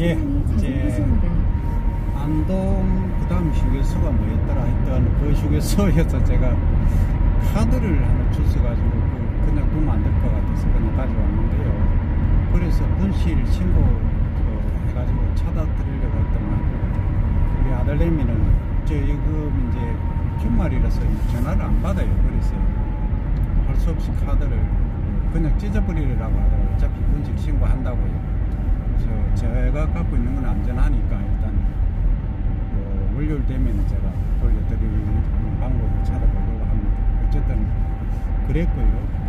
예, 이제 안동 그다음 휴게소가 뭐였더라 했던 그 휴게소에서 제가 카드를 하나 주셔가지고 그냥 두면 안 될 것 같아서 그냥 가져왔는데요. 그래서 분실 신고 해가지고 찾아드리려고 했더만 우리 아들내미는 지금 이제 주말이라서 전화를 안 받아요. 그래서 할 수 없이 카드를 그냥 찢어버리려고 하더라고요. 어차피 분실 신고한다고요. 그래서 제가 갖고 있는 건 안전하니까 일단 월요일 되면 제가 돌려드리는 방법을 찾아보려고 합니다. 어쨌든 그랬고요.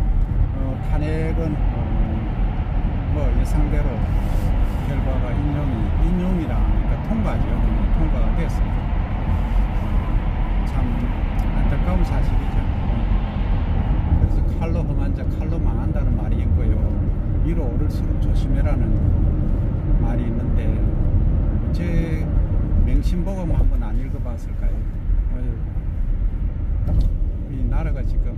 탄핵은 뭐 예상대로 결과가 인용이라 하니까 통과죠. 통과가 됐습니다. 참 안타까운 사실이죠. 그래서 칼로 험한 자 칼로 망한다는 말이 있고요. 위로 오를수록 조심해라는 말이 있는데 제 맹신보감 한번 안 읽어봤을까요? 이 나라가 지금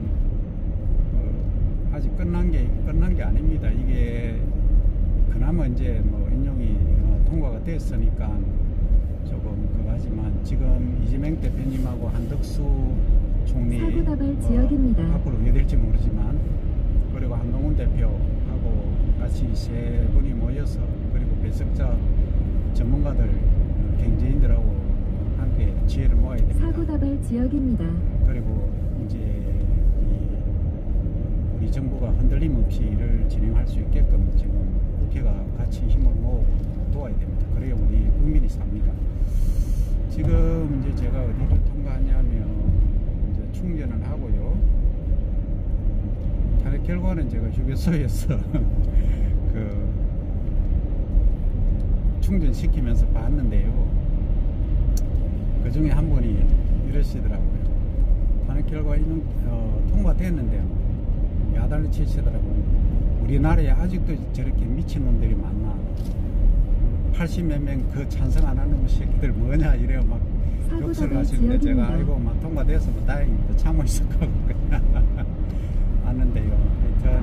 아직 끝난 게 아닙니다. 이게 그나마 이제 뭐 인용이 통과가 됐으니까 조금 그거 하지만 지금 이재명 대표님하고 한덕수 총리 지역입니다. 앞으로 어떻게 될지 모르지만 그리고 한동훈 대표하고 같이 세 분이 모여서 그리고 배석자 전문가들 경제인들하고 함께 지혜를 모아야 됩니다. 사고다발 지역입니다. 그리고 이제 우리 정부가 흔들림 없이 일을 진행할 수 있게끔 지금 국회가 같이 힘을 모으고 도와야 됩니다. 그래야 우리 국민이 삽니다. 지금 이제 제가 어디를 통과하냐면 이제 충전을 하고요. 탄핵 결과는 제가 휴게소에서 그 충전시키면서 봤는데요. 그 중에 한 분이 이러시더라고요. 탄핵 결과 통과됐는데 야단을 치시더라고요. 우리나라에 아직도 저렇게 미친놈들이 많나. 80몇 명 그 찬성 안 하는 새끼들 뭐냐 이래요. 막 욕설 하시는데 제가 아이고 막 통과돼서 뭐 다행히 참고 있었고 왔는데요. 하여튼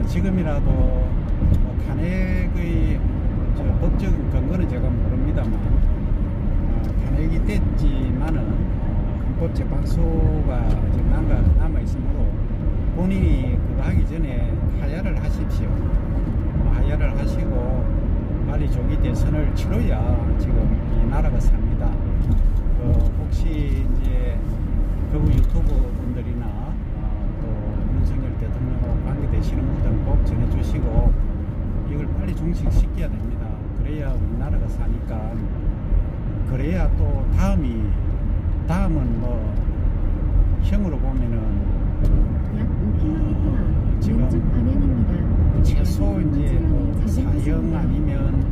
지금이라도 탄핵의 법적인 근거는 제가 모릅니다만 탄핵이 됐지만은 헌법재판소가 아직 남아있으므로 본인이 그거 하기 전에 하야를 하십시오. 하야를 하시고 빨리 조기 대선을 치러야 지금 이 나라가 삽니다. 혹시 이제 거구 유튜브 분들이나 또 윤석열 대통령하고 관계되시는 분들은 꼭 전해주시고 이걸 빨리 종식시켜야 됩니다. 그래야 우리나라가 사니까. 그래야 또 다음은 뭐 형으로 보면은 약 5km 지금 왼쪽 방향입니다. 최소 이제 사형 아니면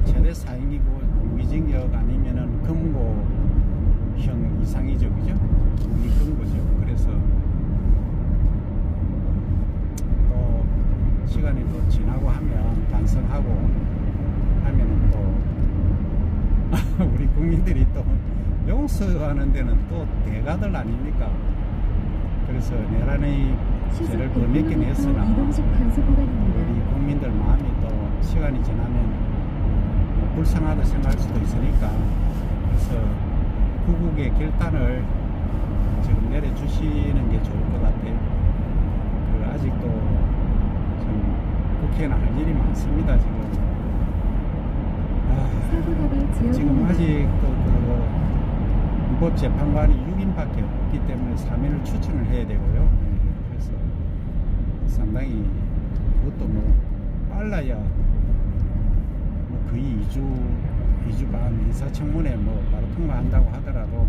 최대 사형이고 무기징역 아니면은 금고형 이상이죠, 그죠? 무기금고죠. 그래서 또 시간이 또 지나고 하면 반성하고 하면은 또 우리 국민들이 또 용서하는 데는 또 대가들 아닙니까? 그래서 내란의 죄를 더 맺긴 했으나 우리 국민들 마음이 또 시간이 지나면 불쌍하다 생각할 수도 있으니까 그래서 구국의 결단을 지금 내려주시는 게 좋을 것 같아요. 아직도 좀 국회는 할 일이 많습니다. 지금 아직도 헌법재판관이 6인밖에 없기 때문에 3인을 추천을 해야 되고요. 그래서 상당히 그것도 뭐 빨라야 뭐 거의 2주 반 인사청문회 뭐 바로 통과한다고 하더라도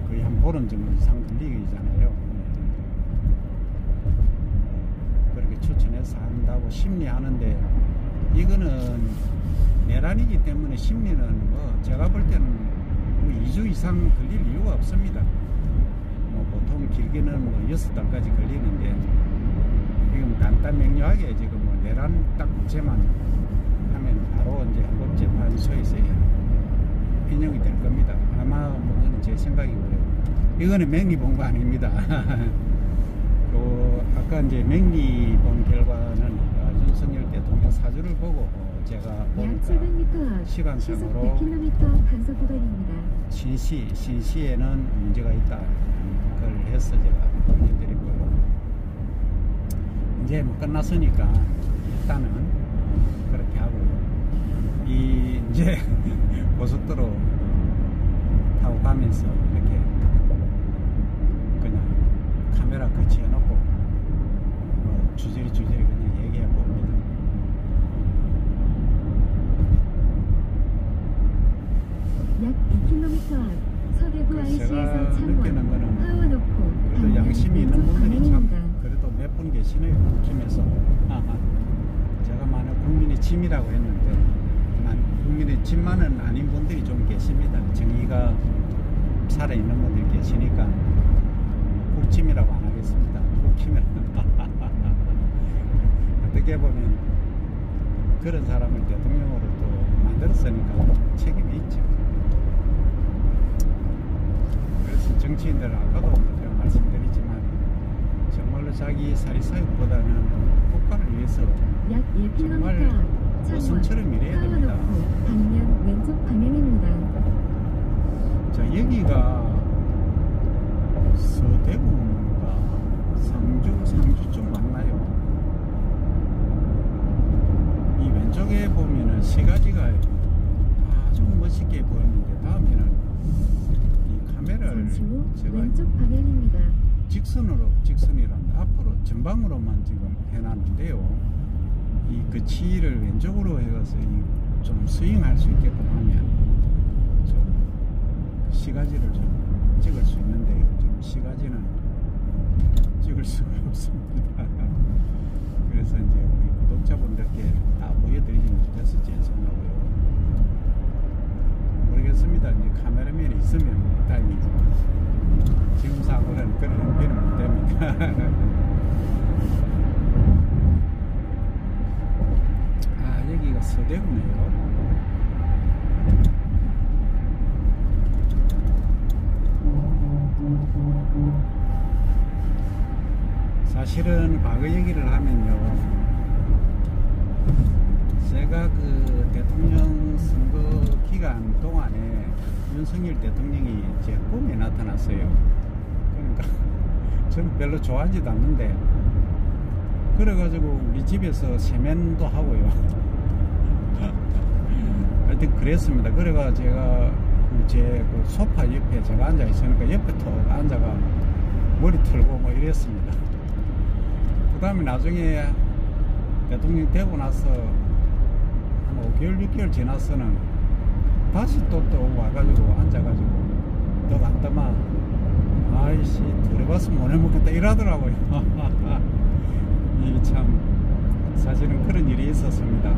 거의 한 보름 정도 이상 걸리잖아요. 그렇게 추천해서 한다고 심리하는데 이거는 내란이기 때문에 심리는 뭐 제가 볼 때는 뭐 2주 이상 걸릴 이유가 없습니다. 뭐 보통 길게는 뭐 6달까지 걸리는데 지금 간단 명료하게 지금 뭐 내란 딱 문제만 하면 바로 이제 헌법재판소에서 인용이 될 겁니다. 아마 뭐 그건 제 생각이고요. 이거는 맹리 본 거 아닙니다. 아까 이제 맹리 본 결과는 윤석열 대통령 사주를 보고 제가 약 보니까 700m 앞 시속 시간상으로 100km 단속 구간입니다. 신시에는 문제가 있다. 그걸 해서 제가 보내드리고요. 이제 뭐 끝났으니까 일단은 그렇게 하고요. 이제 고속도로 타고 가면서 이렇게 그냥 카메라 거치해 놓고 뭐 주저리 그냥 얘기해 봅니다. 약 2km 앞 서대구 제가 IC에서 느끼는 창원, 거는 화원옥포, 그래도 방면 양심이 있는 왼쪽 분들이 참 방향입니다. 그래도 몇 분 계시네요. 국힘에서 제가 만약 국민의 짐이라고 했는데 국민의 짐만은 아닌 분들이 좀 계십니다. 정의가 살아있는 분들이 계시니까 국짐이라고 안 하겠습니다. 국힘이라고 어떻게 보면 그런 사람을 대통령으로 또 만들었으니까 책임이 있죠. 그래서 정치인들 아까도 제가 말씀드리지만 정말로 자기 사리사욕보다는 국가를 위해서 약 1km 정말 앞 창원, 어선처럼 일해야 됩니다. 화원옥포, 방면 왼쪽 방향입니다. 자, 여기가 서대구인가 상주 쪽 맞나요? 이 왼쪽에 보면은 세 가지가 아주 멋있게 보이는데 다음에는 이 카메라를 잠시 후 제가 왼쪽 방향입니다. 직선이란다. 앞으로 전방으로만 지금 해놨는데요. 이 거치를 왼쪽으로 해가서 좀 스윙할 수 있게끔 하면 좀 시가지를 좀 찍을 수 있는데 지금 시가지는 찍을 수가 없습니다. 그래서 이제 우리 구독자분들께 다 보여드리지 못해서 죄송하고요. 모르겠습니다. 이제 카메라맨이 있으면 뭐 다행이지만 지금 사고는 그런 형편은 못 됩니다. 아, 여기가 서대구네요. 사실은 과거 얘기를 하면요, 제가 그 대통령 선거 기간 동안에 윤석열 대통령이 제 꿈에 나타났어요. 그러니까 저는 별로 좋아하지도 않는데 그래가지고 우리 집에서 세면도 하고요. 하여튼 그랬습니다. 그래가 제가 제 그 소파 옆에 제가 앉아 있으니까 옆에 톡 앉아가 머리 털고 뭐 이랬습니다. 그 다음에 나중에 대통령 되고 나서 한 5개월 6개월 지나서는 다시 또 와가지고 앉아가지고 너 안더만 아이씨 들어봤으면 못 해먹겠다 이러더라고요. 이게 참 사실은 그런 일이 있었습니다.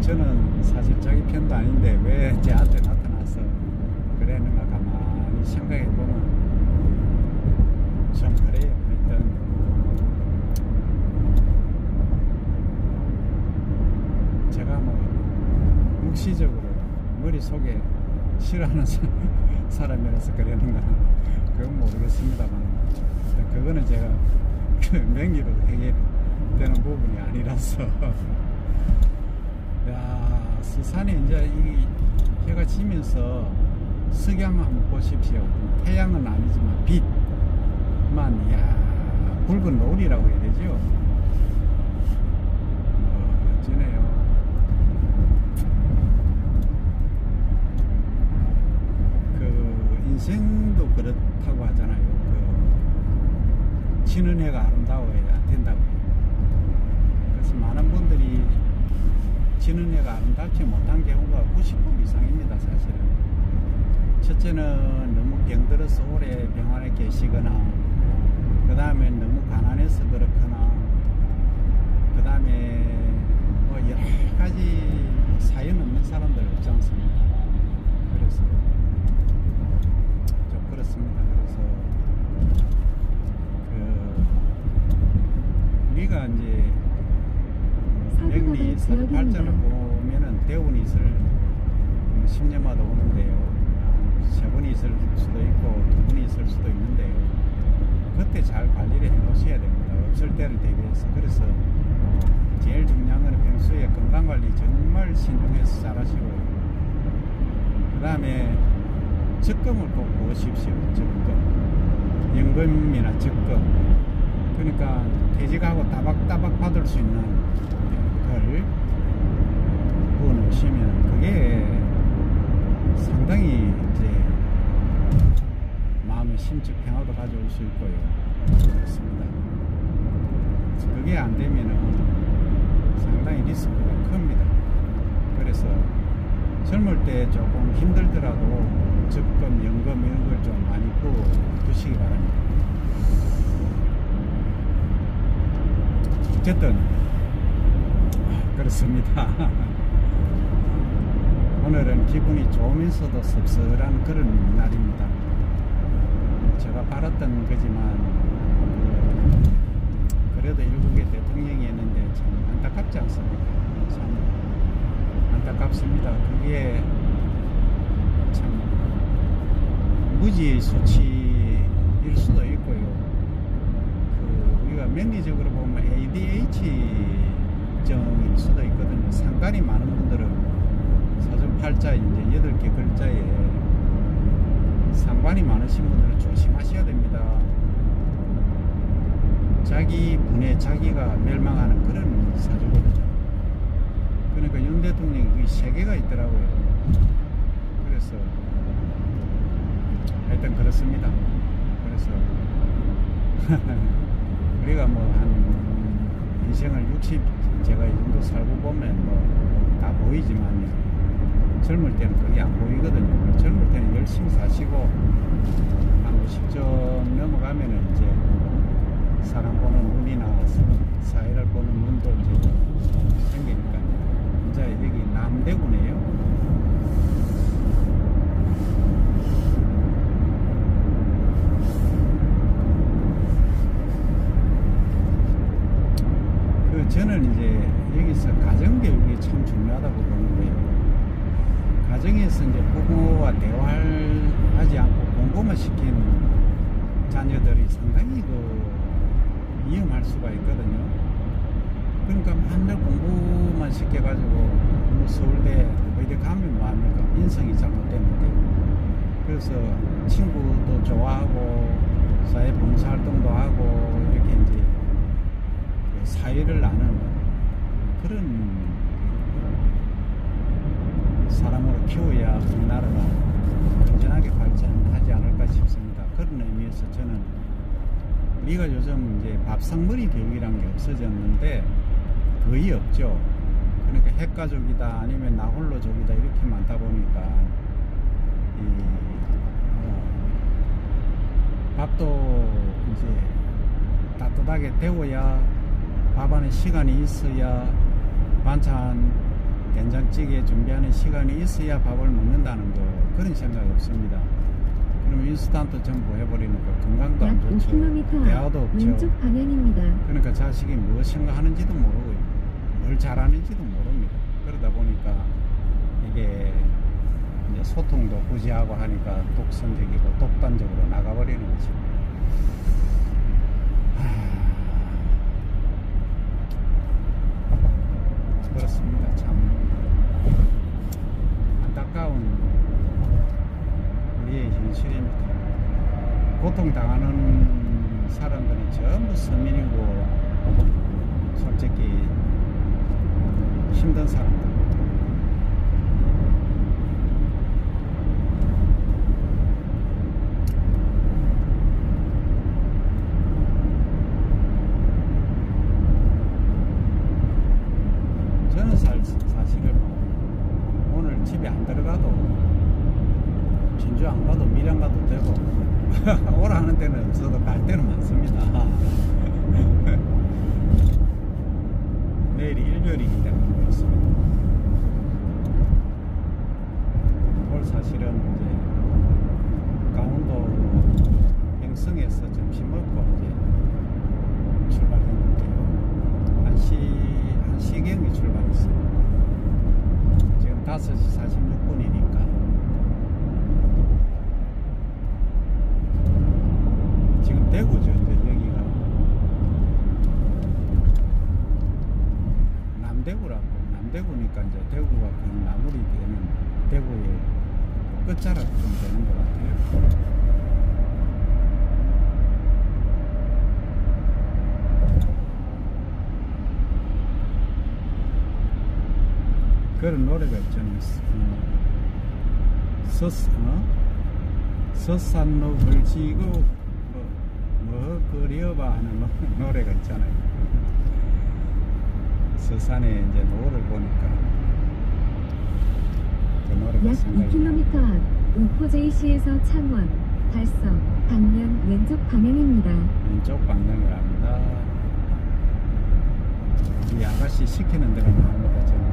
저는 사실 자기 편도 아닌데 왜 쟤한테 나타나서 그랬는가 가만히 생각해보면 좀 그래요. 일단 제가 뭐 묵시적으로 머릿속에 싫어하는 사람이라서 그랬는가 그건 모르겠습니다만 그거는 제가 명의로 해결되는 부분이 아니라서 야, 서산에 이제 이 해가 지면서 석양 한번 보십시오. 태양은 아니지만 빛만, 이야, 붉은 노을이라고 해야 되죠. 멋지네요. 그 인생도 그렇다고 하잖아요. 그 지는 해가 아름다워야 된다고 해요. 그래서 많은 분들이 지는 해가 아름답지 못한 경우가 90% 이상입니다. 사실은 첫째는 너무 병들어서 오래 병원에 계시거나 그 다음에 너무 가난해서 그렇거나 그 다음에 뭐 여러가지 사연 없는 사람들 없지 않습니까? 그래서 좀 그렇습니다. 그래서 우리가 이제 명리 발전을 보면은 대운이 있을 10년마다 오는데요. 3분이 있을 수도 있고 2분이 있을 수도 있는데요. 그때 잘 관리를 해 놓으셔야 됩니다. 없을 때를 대비해서. 그래서 제일 중요한 건 평소에 건강 건강관리 정말 신중해서 잘 하시고요. 그 다음에 적금을 꼭 모으십시오. 적금, 연금이나 적금. 그러니까 퇴직하고 따박따박 받을 수 있는 걸 부어놓으시면 그게 상당히 이제 마음의 심적 평화도 가져올 수 있고요. 그렇습니다. 그게 안 되면은 상당히 리스크가 큽니다. 그래서 젊을 때 조금 힘들더라도 적금, 연금 이런 걸 좀 많이 부어 두시기 바랍니다. 어쨌든 그렇습니다. 오늘은 기분이 좋으면서도 씁쓸한 그런 날입니다. 제가 바랐던 거지만 그래도 일국의 대통령이 했는데 참 안타깝지 않습니까? 참 안타깝습니다. 그게 참 무지의 수치일 수도 있고요. 우리가 명리적으로 보면 ADH정일 수도 있거든요. 상관이 많은 분들은 사주팔자 이제 8개 글자에 상관이 많으신 분들은 조심하셔야 됩니다. 자기 분에 자기가 멸망하는 그런 사주거든요. 그러니까 윤 대통령이 그 3개가 있더라고요. 그래서 하여튼 그렇습니다. 그래서 우리가 뭐 한 인생을 60 제가 이 정도 살고 보면 뭐 다 보이지만요. 젊을 때는 그게 안 보이거든요. 젊을 때는 열심히 사시고 한 50점 넘어가면은 이제 사람 보는 눈이나 사회를 보는 눈도 이제 생기니까 이제 여기 남대구네요. 저는 이제 여기서 가정교육이 참 중요하다고 보는데요. 가정에서 이제 부모와 대화를 하지 않고 공부만 시킨 자녀들이 상당히 위험할 수가 있거든요. 그러니까 맨날 공부만 시켜가지고 뭐 서울대 어디 가면 뭐합니까? 인성이 잘못됐는데. 그래서 친구도 좋아하고 사회 봉사활동도 하고 이렇게 이제 사회를 아는 그런 사람으로 키워야 우리나라가 건전하게 발전하지 않을까 싶습니다. 그런 의미에서 저는 우리가 요즘 이제 밥상머리 교육이란 게 없어졌는데 거의 없죠. 그러니까 핵가족이다 아니면 나홀로족이다 이렇게 많다 보니까 밥도 이제 따뜻하게 데워야 밥 안에 시간이 있어야 반찬 된장찌개 준비하는 시간이 있어야 밥을 먹는다는 거 그런 생각이 없습니다. 그럼 인스턴트 전부 해버리니까 건강도 안 좋죠. 5km 대화도 없죠. 왼쪽 방향입니다. 그러니까 자식이 무엇인가 하는지도 모르고 뭘 잘하는지도 모릅니다. 그러다 보니까 이게 이제 소통도 부재하고 하니까 독선적이고 독단적으로 나가버리는 거죠. 그렇습니다. 참 안타까운 우리의 현실입니다. 고통당하는 사람들이 전부 서민이고 솔직히 힘든 사람들. 저는 사실은 오늘 집에 안 들어가도 진주 안 가도 밀양 가도 되고 오라 하는 때는 없어도 갈 때는 많습니다. 내일이 일요일이기 때문에 그렇습니다. 오늘 사실은 이제 강원도 행성에서 점심 먹고 이제 출발했는데요. 1시경에 출발했어요. 지금 5시 46분이니까 지금 대구죠. 이제 여기가 남대구라고 남대구니까 이제 대구가 거의 마무리되는 대구의 끝자락 좀 되는 것 같아요. 그런 노래가 있잖아요. 서산록을 지고 뭐 그려봐 하는 노래가 있잖아요. 서산에 이제 노을을 보니까 그 노래가 약 생각이 2km 앞 우포-JC에서 창원, 달성, 방면 왼쪽 방향입니다. 왼쪽 방향을 합니다. 이 아가씨 시키는 대로 나옵니다. 저는.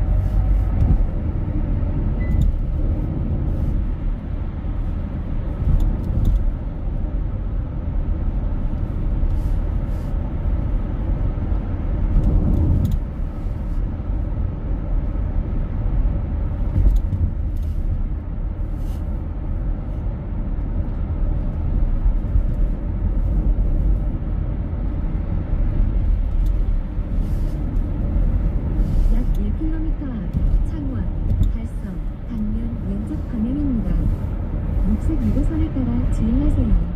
녹색 유도선을 따라 주행하세요.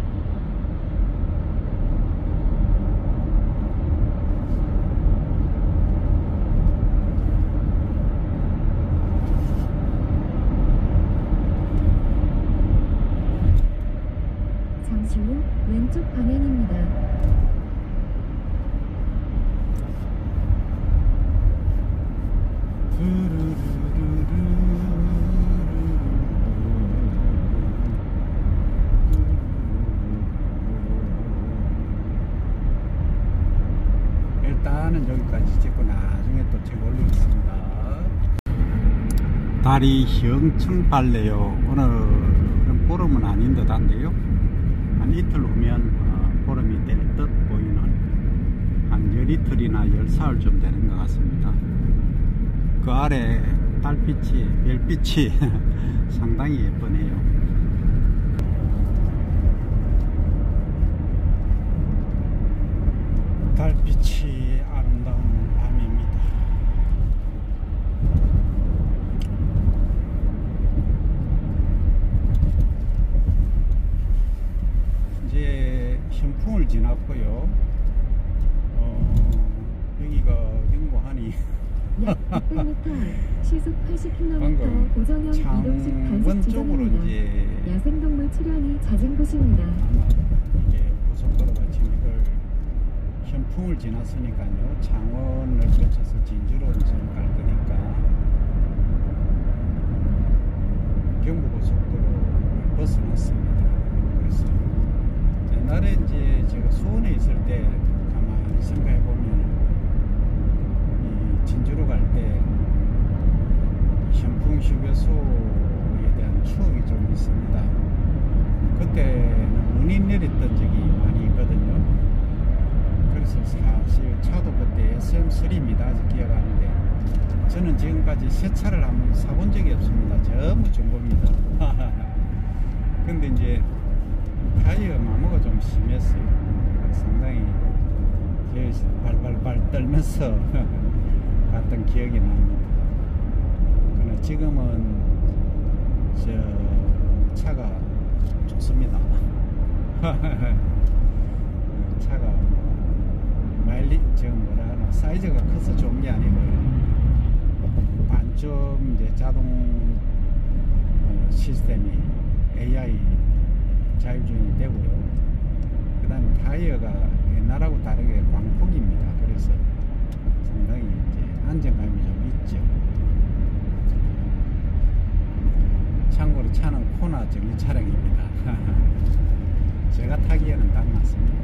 잠시 후 왼쪽 방향입니다. 일단은 여기까지 찍고 나중에 또 제가 올리겠습니다. 달이 형청 밝네요. 오늘은 보름은 아닌 듯 한데요. 한 이틀 후면 보름이 될 듯 보이는 한 열이틀이나 열사흘 좀 되는 것 같습니다. 그 아래 달빛이, 별빛이 상당히 예쁘네요. 달빛이 아름다운 밤입니다. 이제 현풍을 지났고요. 여기가 어딘고 하니 약 600m 시속 80km 방금 고정형 이동식 창원 단속 쪽으로 지점입니다. 이제 야생동물 출현이 잦은 곳입니다. 아마 이게 고속도로가 지금 이걸 현풍을 지났으니까요. 창원을 거쳐서 진주로 이제 갈 거니까 경부고속도로를 벗어났습니다. 그래서 옛날에 이제 제가 수원에 있을 때 가만히 생각해 보면 이 진주로 갈 때 현풍 휴게소에 대한 추억이 좀 있습니다. 그때는 눈이 내렸던 적이 많이 있거든요. 그래서 사실 차도 그때 SM3입니다. 아직 기억하는데 저는 지금까지 새 차를 한번 사본 적이 없습니다. 전부 중고입니다. 근데 이제 타이어 마모가 좀 심했어요. 상당히 발발발 떨면서 갔던 기억이 납니다. 그러나 지금은 저 차가 좋습니다. 차가 마일리 지금 뭐라 하나 사이즈가 커서 좋은 게 아니고요. 반쯤 이제 자동 시스템이 AI 자율주행이 되고요. 그 다음에 타이어가 옛날하고 다르게 광폭입니다. 그래서 상당히 이제 안정감이 좀 있죠. 참고로 차는 코나 정리 차량입니다. 제가 타기에는 딱 맞습니다.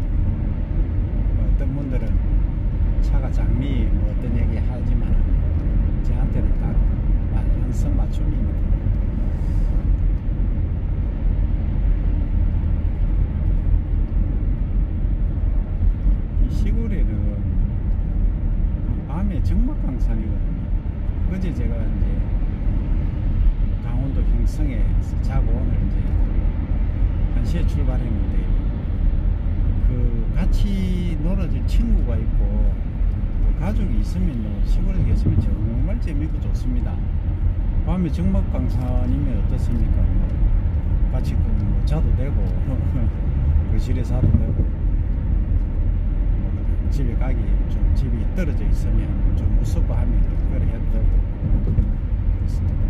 어떤 분들은 차가 장미 뭐 어떤 얘기 하지만 저한테는 딱 한선 맞춤입니다. 이 시골에는 밤에 정막강산이거든요. 그제 제가 이제 강원도 형성에서 자고 오늘 이제 1시에 출발했는데 그 같이 놀아줄 친구가 있고 가족이 있으면 시골에 계시면 정말 재밌고 좋습니다. 밤에 정막강산이면 어떻습니까? 뭐 같이 뭐 자도 되고 거실에 자도 되고 뭐 집에 가기 좀 집이 떨어져 있으면 좀 무섭고 하면 그래 해도 되고 그렇습니다.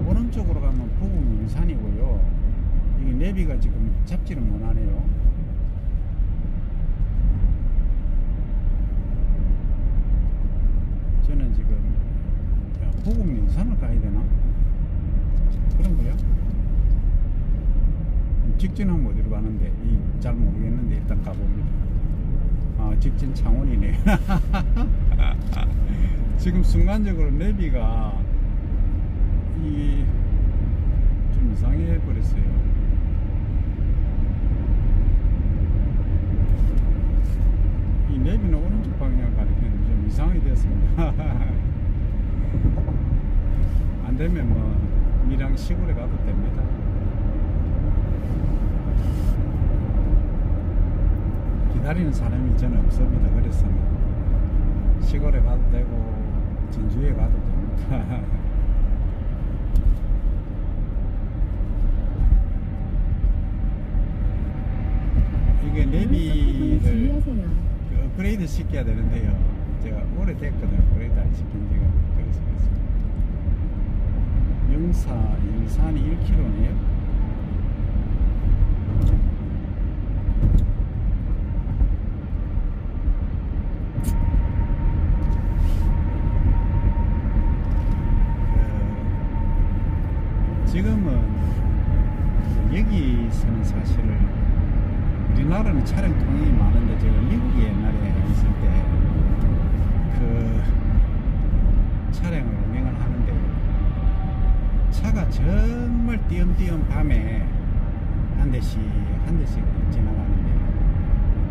오른쪽으로 가면 부곡민산이고요. 이게 내비가 지금 잡지를 못하네요. 저는 지금 부곡민산을 가야 되나? 그런 거요? 직진하면 어디로 가는데 잘 모르겠는데 일단 가봅니다. 직진 창원이네. 지금 순간적으로 내비가 좀 이상해 버렸어요. 이 내비는 오른쪽 방향을 가리키는데 좀 이상하게 됐습니다. 안 되면 뭐 밀양 시골에 가도 됩니다. 기다리는 사람이 저는 없습니다. 그래서 시골에 가도 되고 진주에 가도 됩니다. 이게 내비를 업그레이드 시켜야 되는데요. 제가 오래됐거든요. 업그레이드 안 시킨 지가. 그래서 영산이 1km네요. 지금은 여기서는 사실은 우리나라는 차량 통행이 많은데 제가 미국에 옛날에 있을 때 그 차량을 운행을 하는데 차가 정말 띄엄띄엄 밤에 한 대씩 지나가는데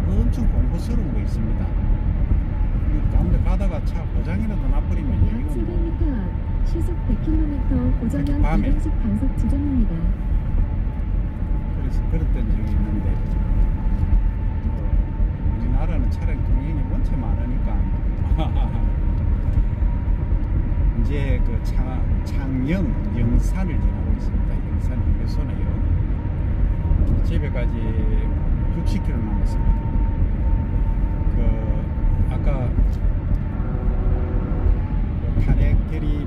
엄청 공포스러운 거 있습니다. 가운데 가다가 차 고장이라도 나버리면 약 700m 앞 시속 100km 고정형 밤에. 이동식 단속 지점입니다. 그래서 그랬던 적이 있는데 우리나라는 차량 통행이 원체 많으니까 이제 그 영산을 지나고 있습니다. 영산 휴게소네요. 집에까지 60km 남았습니다. 그 아까 그 탄핵 대리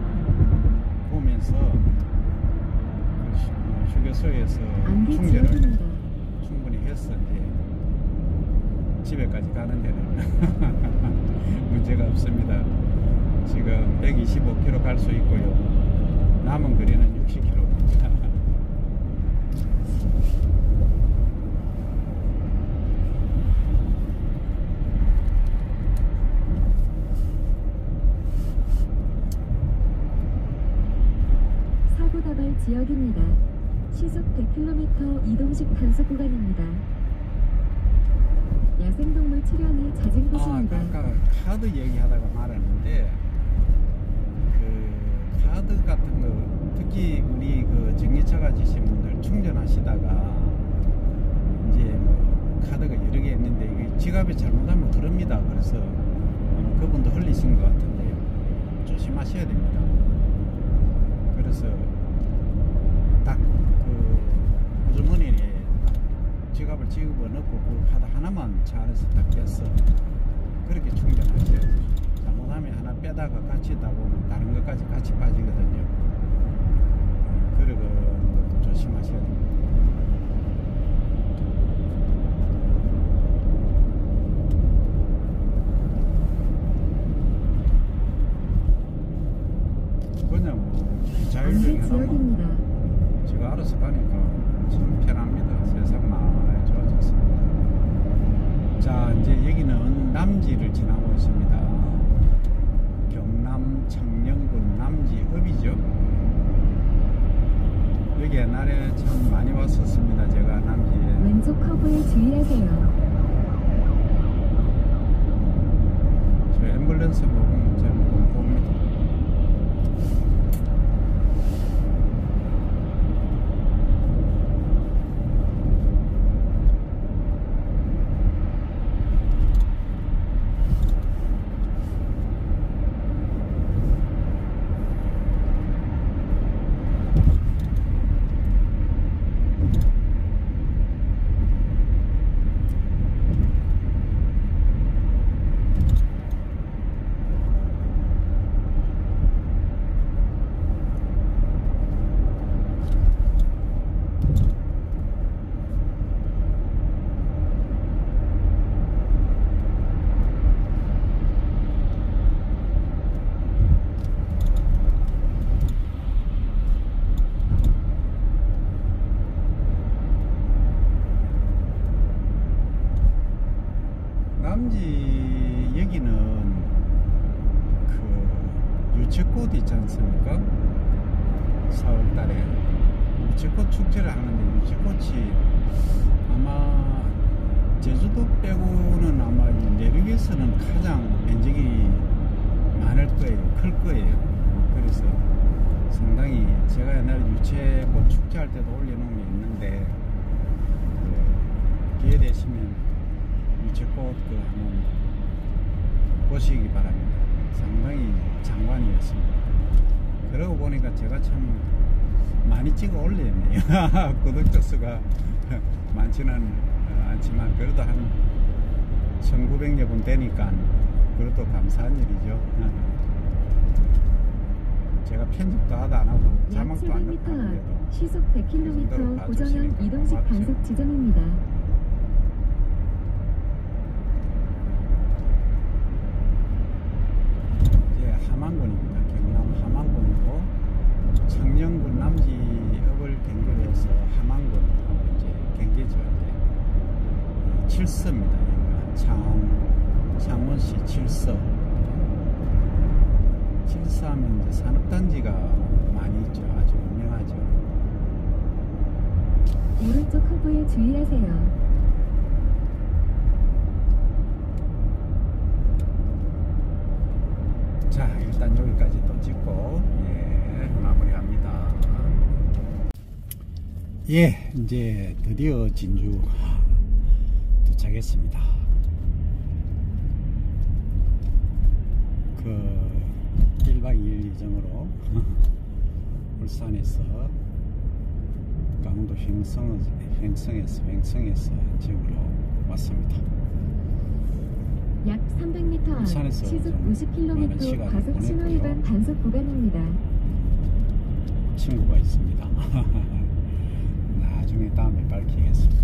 보면서 그 휴게소에서 안개 충전을 지역입니다. 충분히 했어. 이제 집에까지 가는 데는 문제가 없습니다. 지금 125km 갈 수 있고요. 남은 거리는 60km입니다. 사고 다발 지역입니다. 시속 100km 이동식 단속 구간입니다. 야생동물 출현이 잦은 곳입니다. 아까 카드 얘기하다가 말했는데 그 카드 같은 거 특히 우리 그 전기차 가지신 분들 충전하시다가 이제 뭐 카드가 여러 개 있는데 이게 지갑에 잘못하면 그럽니다. 그래서 그분도 흘리신 것 같은데요. 조심하셔야 됩니다. 그래서 딱 그 호주머니에 지갑을 집어넣고 그 카드 하나만 차 안에서 딱 껴서 그렇게 충전하셔야 돼요. 잘못하면 하나 빼다가 같이 있다 보면 다른 것까지 같이 빠지거든요. 그런 것도 조심하셔야 됩니다. 그냥 뭐 자율주행 안개 하나만 지역입니다. 제가 알아서 가니까 참 편합니다. 세상 많이 좋아졌습니다. 자, 이제 여기는 남지를 지나고 있습니다. 경남 창녕군 남지읍이죠. 여기 옛날에 참 많이 왔었습니다. 제가 남지에. 왼쪽 커브에 주의하세요. 저 앰뷸런스 보면 저는 봅니다. 단지 여기는 그 유채꽃 있지 않습니까? 4월달에 유채꽃 축제를 하는데 유채꽃이 아마 제주도 빼고는 아마 내륙에서는 가장 면적이 많을 거예요. 클 거예요. 그래서 상당히 제가 옛날에 유채꽃 축제할 때도 올려놓은 게 있는데 기회 되시면 유채꽃 한번 보시기 바랍니다. 상당히 장관이었습니다. 그러고 보니까 제가 참 많이 찍어 올렸네요. 구독자 수가 많지는 않지만 그래도 한 1900여 분 되니까 그것도 감사한 일이죠. 제가 편집도 하다 안 하고 약 자막도 안 700m 넣고 앞 시속 100km 고정형 이동식 단속 지점입니다. 이제 함안군입니다. 경남 함안군이고 창녕군 남지읍을 경계해서 함안군하고 이제 경계죠. 이제 칠서입니다. 창원시 칠서. 칠서하면 이제 산업단지가 많이 있죠. 아주 유명하죠. 오른쪽 커브에 주의하세요. 자, 일단 여기까지 또 찍고 마무리합니다. 이제 드디어 진주 도착했습니다. 그 1박 2일 예정으로 울산에서 강원도 횡성에서 지역으로 왔습니다. 약 300m 앞 울산에서 시속 많은 50km 시간을 과속 신호 보냈고요. 위반 단속 구간입니다. 친구가 있습니다. 나중에 다음에 밝히겠습니다.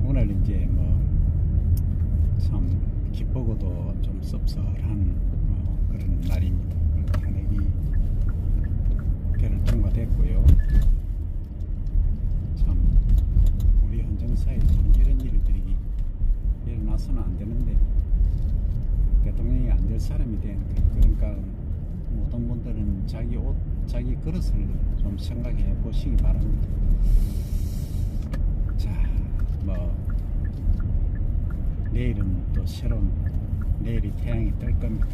오늘 이제 참 기쁘고도 좀 씁쓸한 그런 날입니다. 탄핵이 개를 통과됐고요. 참 우리 헌정사에 좀 이런 일들이 일어나서는 안 되는데 대통령이 안 될 사람이 된 그러니까 모든 분들은 자기 옷, 자기 그릇을 좀 생각해 보시기 바랍니다. 자, 내일은 또 새로운 내일이 태양이 뜰 겁니다.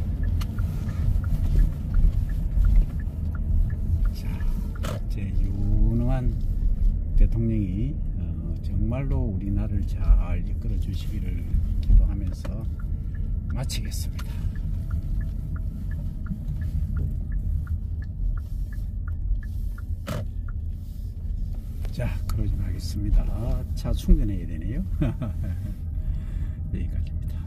자, 이제 유능한 대통령이 정말로 우리나라를 잘 이끌어 주시기를 기도하면서 마치겠습니다. 자, 그러지 마겠습니다. 차 충전해야 되네요. 여기까지입니다.